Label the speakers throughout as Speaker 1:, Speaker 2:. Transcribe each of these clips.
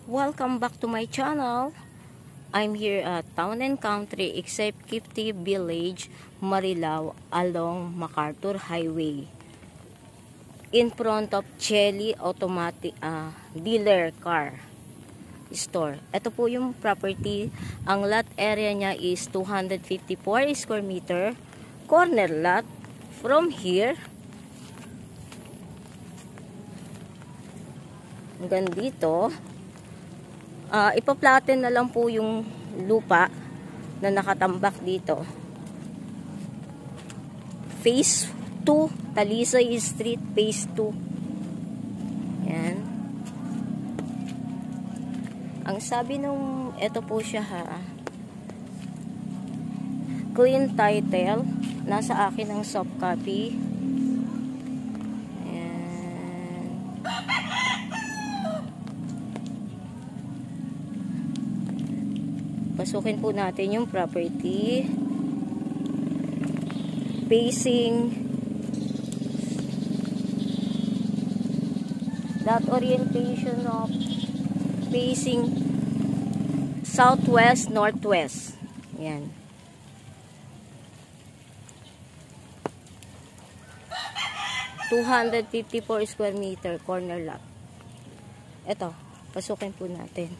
Speaker 1: Welcome back to my channel. I'm here at Town and Country Executive Village, Marilao along MacArthur Highway. In front of Chelly Automatic Dealer Car Store. Ito po yung property. Ang lot area niya is 254 square meter. Corner lot. From here hanggang dito, ipaplaten na lang po yung lupa na nakatambak dito. Phase 2, Talisay Street, Phase 2. Yan. Ang sabi nung, ito po siya ha, clean title. Nasa akin ang soft copy. Ayan. Pasukin po natin yung property. Facing that orientation of facing southwest, northwest. Ayan. $254 square meter corner lot. Ito, pasukin po natin.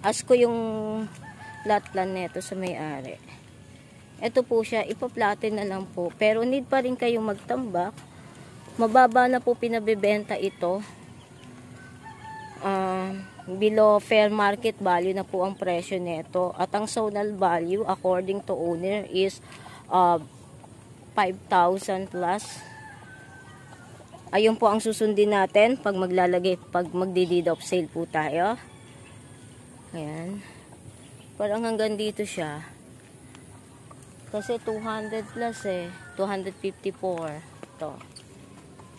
Speaker 1: Ask ko yung lot plan neto sa may-ari. Ito po siya, ipaplatin na lang po. Pero need pa rin kayong magtambak. Mababa na po pinabebenta ito. Below fair market value na po ang presyo neto. At ang zonal value according to owner is 5,000 plus. Ayun po ang susundin natin pag magdi-deed of sale po tayo. Ayan. Parang hanggang dito siya. Kasi 200 plus 254. To.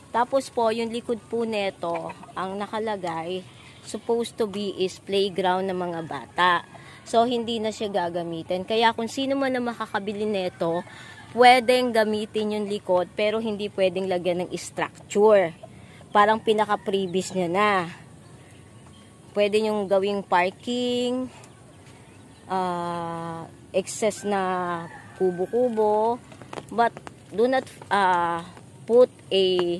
Speaker 1: Tapos po, yung likod po neto, ang nakalagay, supposed to be is playground ng mga bata. So, hindi na siya gagamitin. Kaya kung sino man na makakabili neto, pwedeng gamitin yung likod, pero hindi pwedeng lagyan ng structure. Parang pinaka-previous niya na. Pwede yung gawing parking, excess na kubo-kubo, but do not put a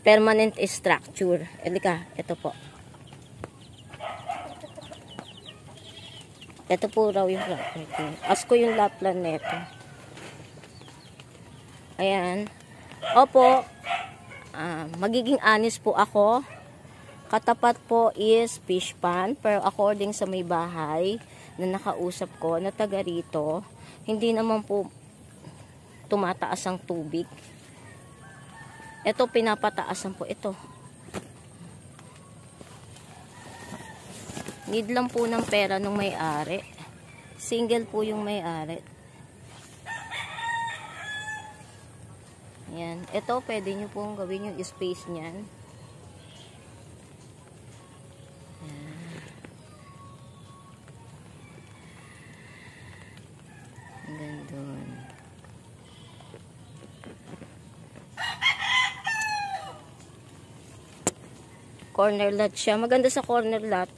Speaker 1: permanent structure. Elika, ito po. Ito po raw yung property. Ask ko yung lot plan neto. Ayan. Opo, magiging honest po ako. Katapat po is fish pond. Pero according sa may bahay na nakausap ko na taga rito, hindi naman po tumataas ang tubig. Ito, pinapataasan po ito. Need lang po ng pera ng may-ari. Single po yung may-ari. Yan. Ito, pwede nyo pong gawin yung space niyan. Hanggang doon. Corner lot siya. Maganda sa corner lot.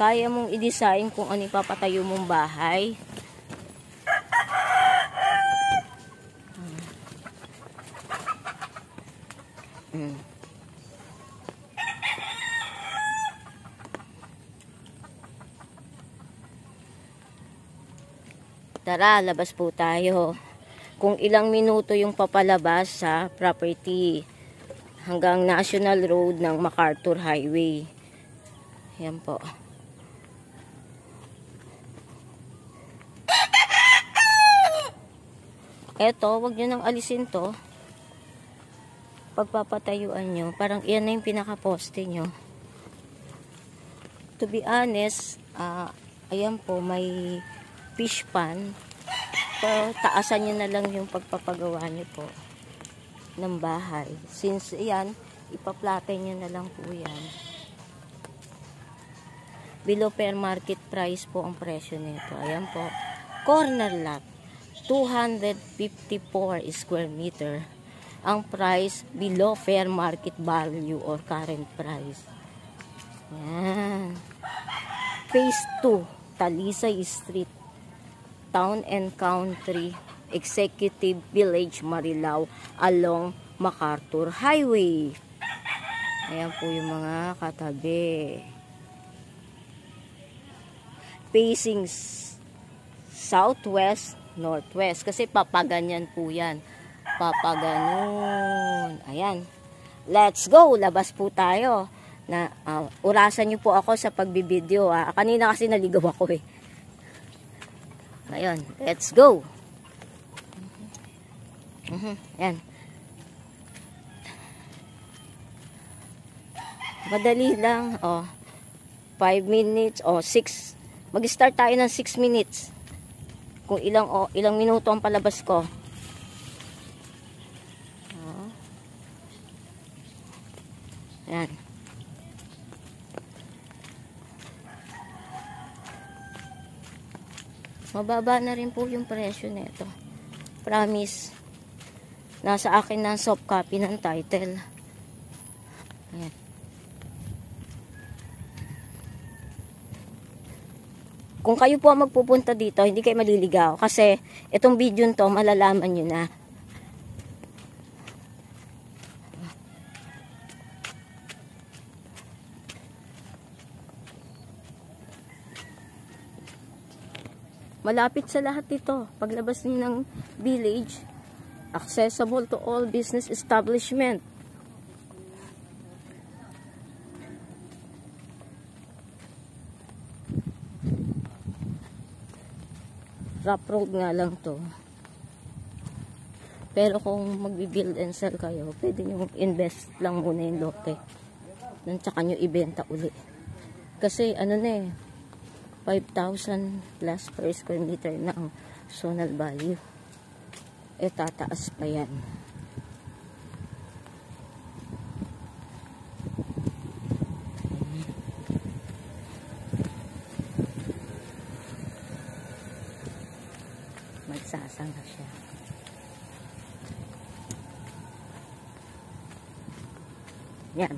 Speaker 1: Kaya mong i-design kung ano ipapatayo mong bahay. Tara, labas po tayo. Kung ilang minuto yung papalabas sa property hanggang National Road ng MacArthur Highway. Yan po. Eto, wag nyo nang alisin to. Pagpapatayuan nyo, parang yan na yung pinaka-poste nyo. To be honest, ayan po, may fish pond. Pero taasan nyo na lang yung pagpapagawa nyo po ng bahay. Since yan, ipaplate nyo na lang po yan. Below fair market price po ang presyo nito. Ayan po. Corner lot. 254 square meter. ang price below fair market value or current price. Yan. Phase 2, Talisay Street, Town and Country, Executive Village, Marilao, along MacArthur Highway. Ayan po yung mga katabi. Facing southwest, northwest. Kasi papaganyan po yan. Papaganon. Ayan. Let's go. Labas po tayo. Urasan nyo po ako sa pagbibideo. Kanina kasi naligaw ako eh. Ngayon, let's go. Ayan. Madali lang. 5 minutes o 6. Mag-start tayo ng 6 minutes. Kung ilang minuto ang palabas ko. Ayan. Mababa na rin po yung presyo nito. Promise. Nasa akin na soft copy ng title. Ayan. Kung kayo po ang magpupunta dito, hindi kayo maliligaw. Kasi, itong video nito, malalaman nyo na. Malapit sa lahat ito. Paglabas nyo ng village, accessible to all business establishment. Rough road nga lang to. Pero kung magbi-build and sell kayo, pwede nyo invest lang muna yung lote. Nang tsaka nyo ibenta uli. Kasi ano na 5,000 plus per square meter na ang zonal value. Tataas pa yan. Magsasanga siya. Yan.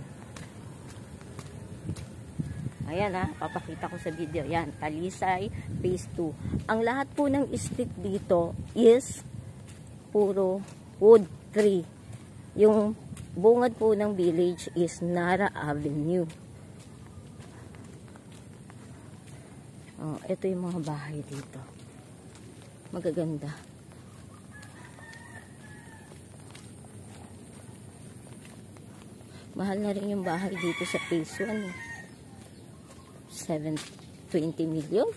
Speaker 1: Ayan papakita ko sa video. Yan, Talisay Phase 2. Ang lahat po ng street dito is puro wood tree. Yung bungad po ng village is Nara Avenue. Ito yung mga bahay dito. Magaganda. Mahal na rin yung bahay dito sa Phase 1. 720 million.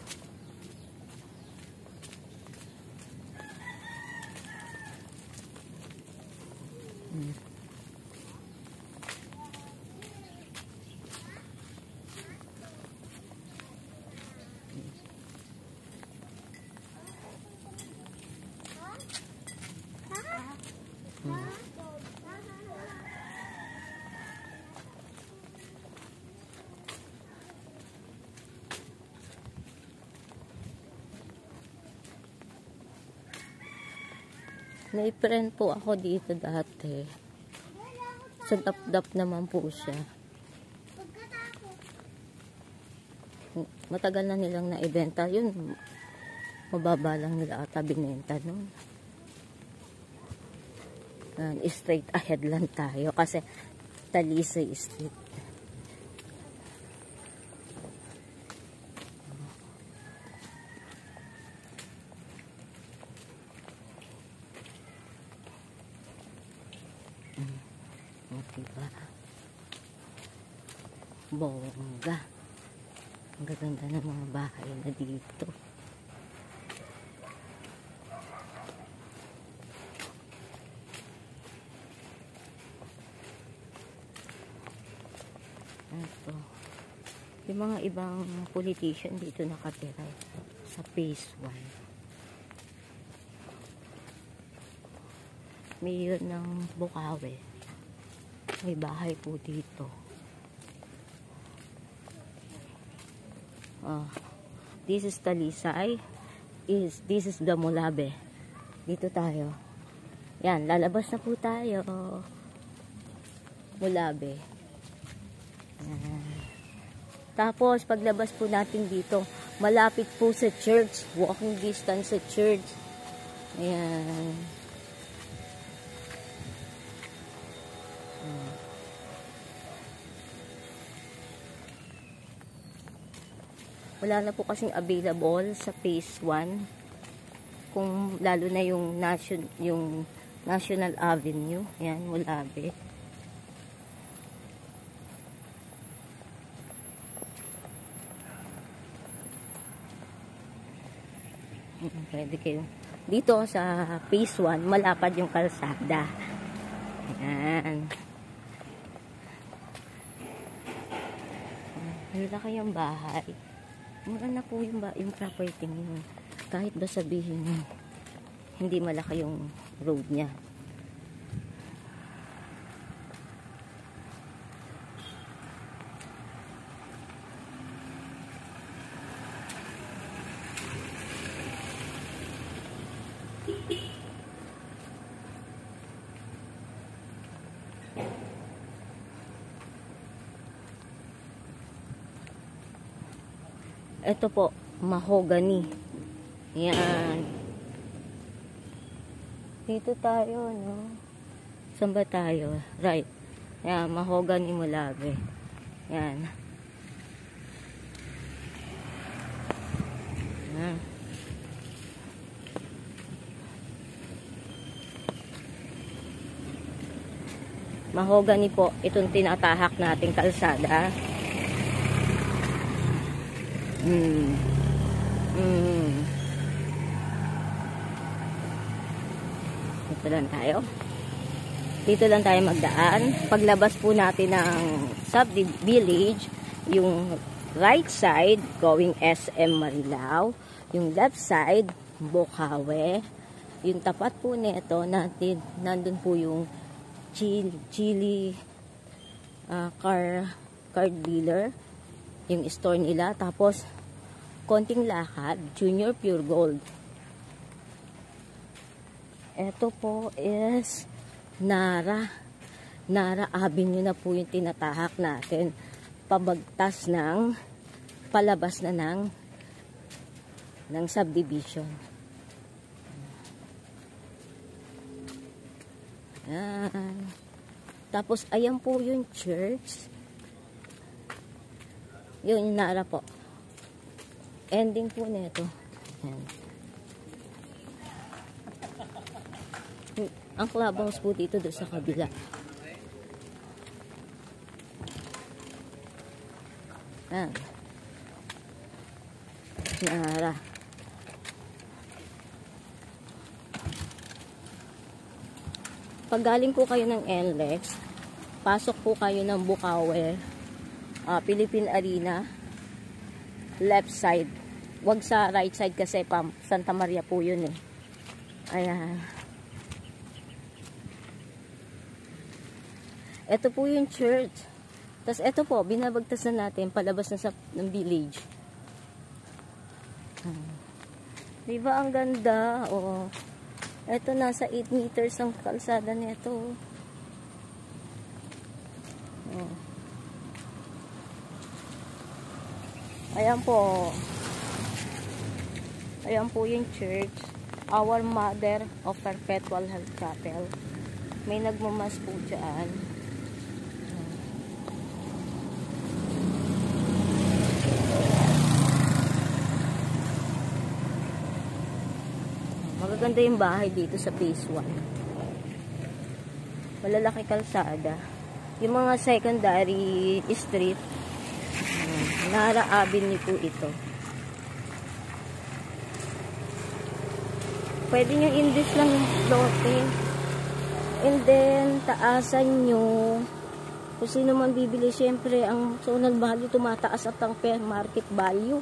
Speaker 1: May friend po ako dito dati. Sa dap-dap naman po siya. Matagal na nilang na-ibenta. Yun, mababa lang nila ata binenta nun. Straight ahead lang tayo kasi Talisay Street. Diba? Bongga. Ang gaganda ng mga bahay na dito. Ito. Yung mga ibang politician dito nakatira sa Phase 1. Mayor ng Bukawi. May bahay po dito. This is Talisay. This is Damulabe. Dito tayo. Yan, lalabas na po tayo. Mulabe. Yan. Tapos, paglabas po natin dito, malapit po sa church. Walking distance sa church. Ayan. Wala na po kasing available sa phase 1. Kung lalo na yung National Avenue. Ayan, Mulabe. Pwede kayo. Dito sa phase 1, malapad yung kalsada. Ayan. Malaki yung bahay. Mura na po yung property niyo. Kahit ba sabihin hindi malaki yung road niya. Ito po, mahogany. Yan. Dito tayo, no? Saan ba tayo? Right. Yan, mahogany Mulabe. Yan. Yan. Mahogany po, itong tinatahak nating kalsada. Dito lang tayo. Dito lang tayo magdaan. Paglabas po natin ng Village, yung right side going SM Marilao, yung left side Bocaue. Yung tapat po nito natin, nandun po yung Chili car dealer, yung store nila. Tapos konting lakad, Junior Pure Gold. Ito po is Nara Avenue na po yung tinatahak natin. Pabagtas ng palabas na ng subdivision. Ayan. Tapos ayan po yung church. Yun yung Nara po. Ending po nito. Ayan. Ang clubhouse po dito doon sa kabila. Ayan. Nara. Pag galing po kayo ng NLEX, pasok po kayo ng Bocaue, Philippine Arena, left side. Wag sa right side kasi Santa Maria po yun eh. Ayan. Ito po yung church. Tapos ito po, binabagtas na natin palabas na ng village. Diba ang ganda? Oh. Ito nasa 8 meters ang kalsada nito. Oh. Ayan po. Ayan po yung church. Our Mother of Perpetual Health Chapel. May nagmamas po dyan. Magaganda yung bahay dito sa phase 1. Malalaki kalsada. Yung mga secondary street, Nara Avenue po ito. Pwede nyo indis lang yung lote. And then, taasan nyo. Kung sino man bibili, syempre, ang zonal value tumataas at ang fair market value.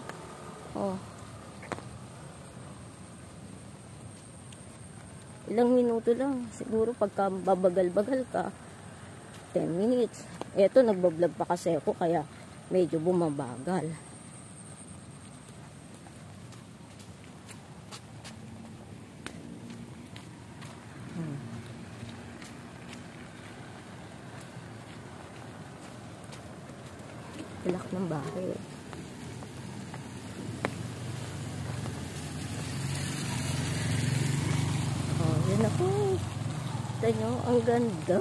Speaker 1: Oh. Ilang minuto lang. Siguro pagka babagal-bagal ka, 10 minutes. Eto, nagbablog pa kasi ako, kaya medyo bumabagal. Bulak ng bahay. Oh, yun ako. Ito nyo, ang ganda.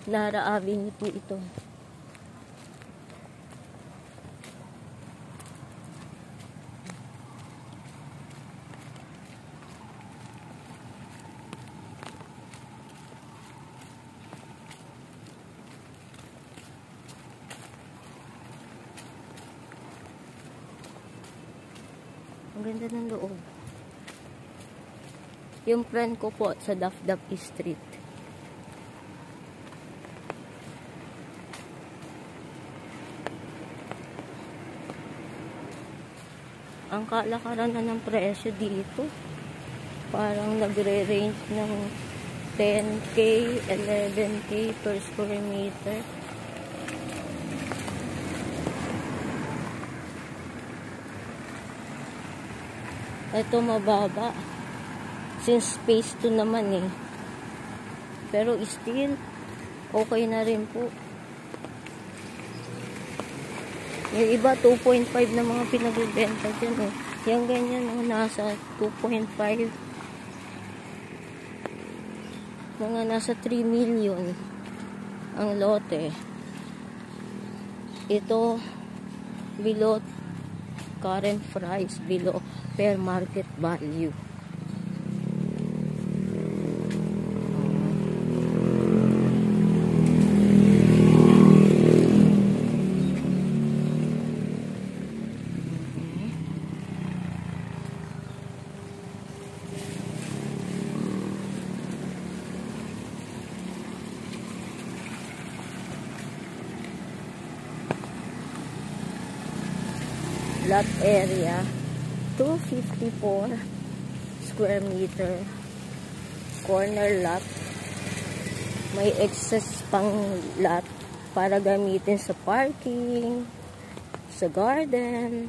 Speaker 1: Nara Avenue po ito. Ang ganda ng loob. Yung friend ko po sa Dafdaf Street. Ang kalakaran na ng presyo dito. Parang nagre-range ng 10K, 11K per square meter. Ito mababa. Since phase 2 naman eh. Pero still, okay na rin po. Yung iba, 2.5 na mga pinagbibenta dyan eh. Yung ganyan, nasa 2.5. Mga nasa 3 million ang lote. Ito, below current price, below fair market value. Lot area 254 square meter, corner lot, may excess pang lot para gamitin sa parking, sa garden.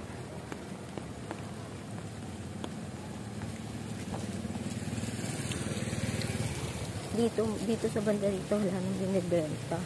Speaker 1: Dito sa banda rito wala nang binibenta.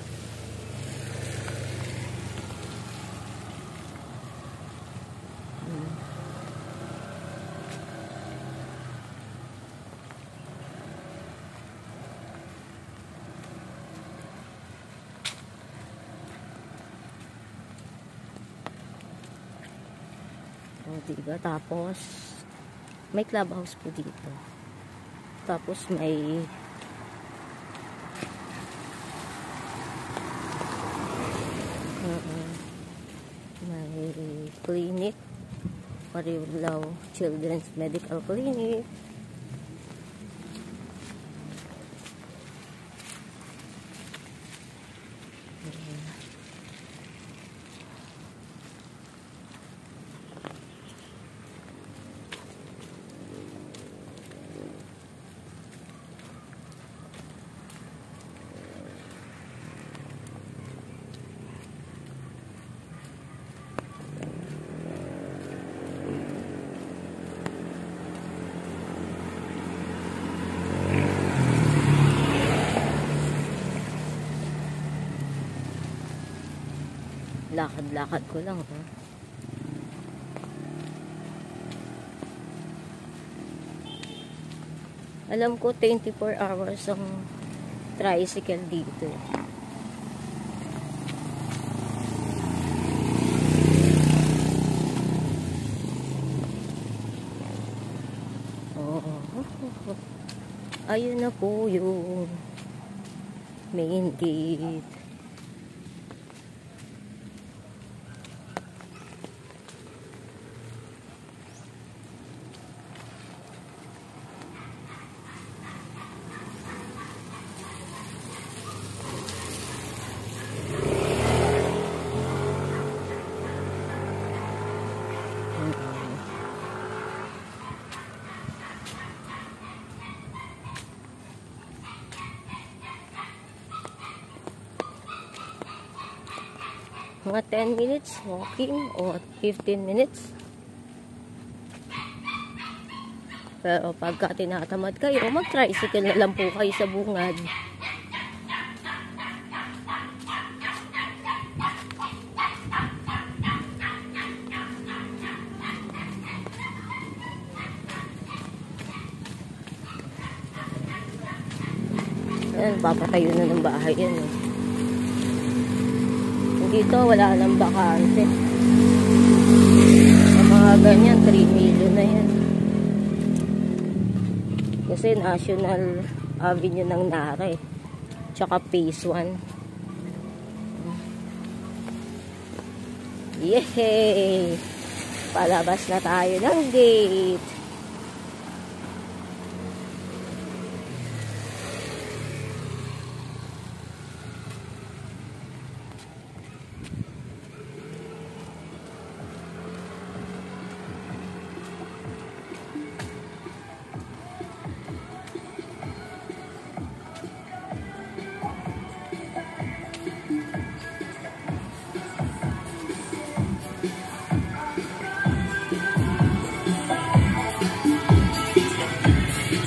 Speaker 1: O, diba? Tapos, may clubhouse po dito. Tapos, may clinic, Marilao Children's Medical Clinic. Lakad-lakad ko lang, ha? Alam ko 24 hours ang tricycle dito. Oh. Ayun na po yung main gate. Mga 10 minutes walking or 15 minutes. Pero pagka tinatamad kayo, mag-tricycle na lang po kayo sa bungad. Ayan, papatayo na ng bahay yan. Dito, wala nang bakante. Ang mga ganyan, 3 million na yan. Kasi National Avenue ng Nare. Tsaka Phase 1. Yehey! Palabas na tayo ng gate.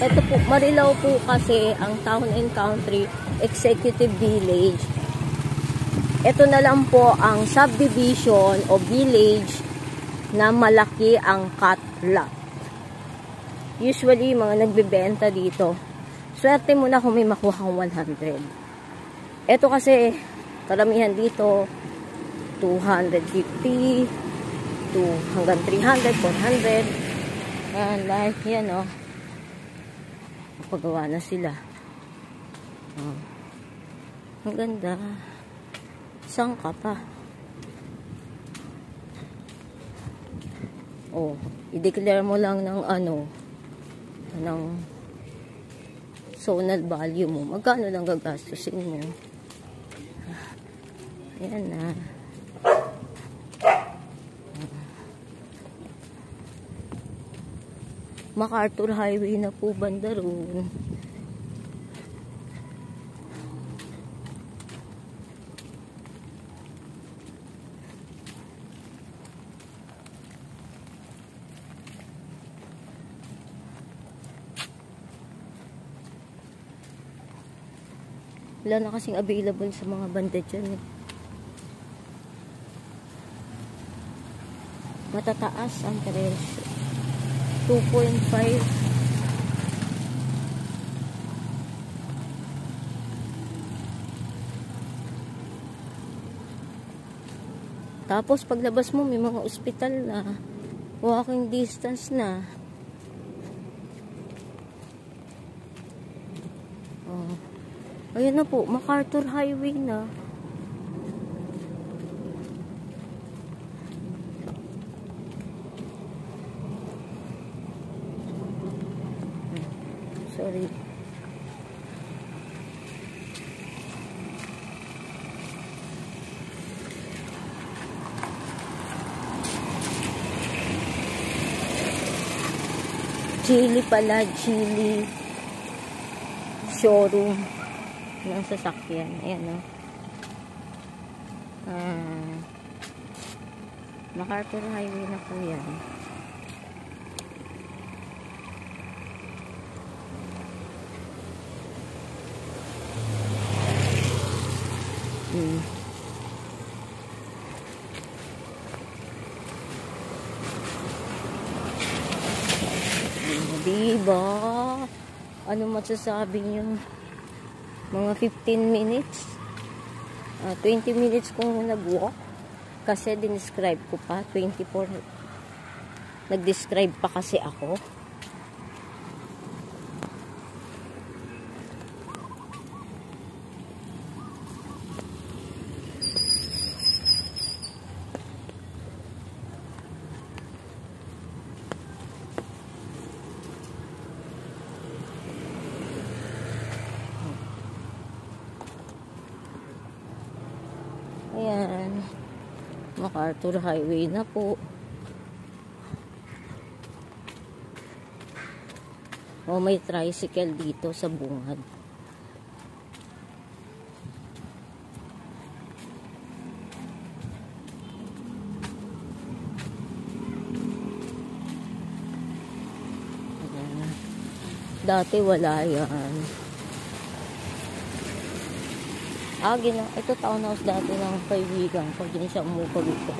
Speaker 1: Ito po, Marilao po kasi ang Town and Country Executive Village. Ito na lang po ang subdivision o village na malaki ang cut lot. Usually, mga nagbebenta dito, swerte mo na kung may makuha kang 100. Ito kasi, karamihan dito, 250 to hanggang 300, 400. Ayan, like yan, oh. Pagawa na sila. Oh. Ang ganda. Saan ka pa? Oh, i-declare mo lang ng ano, ng zonal value mo. Magkano lang gagastusin mo? Ayan na. MacArthur Highway na po banda roon. Wala na kasing available sa mga banda dyan. Matataas ang presyo. 2.5. Tapos paglabas mo may mga ospital na, walking distance na. Oh. Ayun na po, MacArthur Highway na. Sorry. Chili pala, Chili showroom ng sasakyan. Ayan, o. MacArthur Highway na po yan. Diba? Ano masasabi niyo? Mga 15 minutes? 20 minutes kung nag-walk. Kasi dinescribe ko pa. 24. Nag-describe pa kasi ako. Ayan. MacArthur Highway na po. O, may tricycle dito sa bungad. Ayan. Dati wala yan. Ito townhouse dati ng kaibigan ko. Diyan siya umupag ito.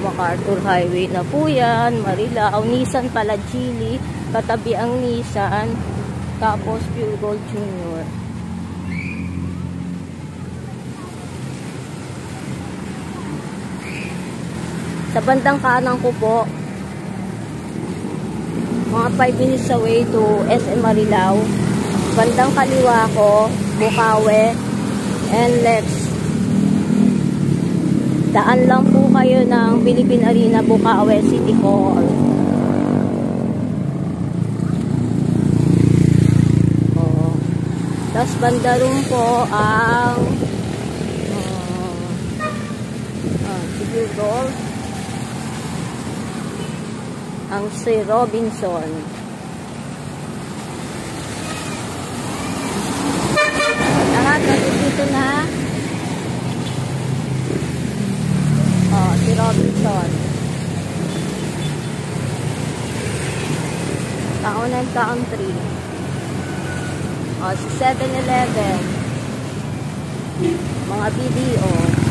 Speaker 1: MacArthur Highway na po yan, Marilao, Nissan Palagili, katabi ang Nissan, tapos Pure Gold Junior. Sa bandang kanan ko po, mga 5 minutes away to SM Marilao. Bandang kaliwa ko, Bukawe and Lex. Daan lang po kayo ng Philippine Arena, Bukawe City Hall. Tapos banda rin po ang siguro ang si Robinson. Lahat dito na. Si Robinson. Town and Country. Si 7-Eleven. Mga BDO.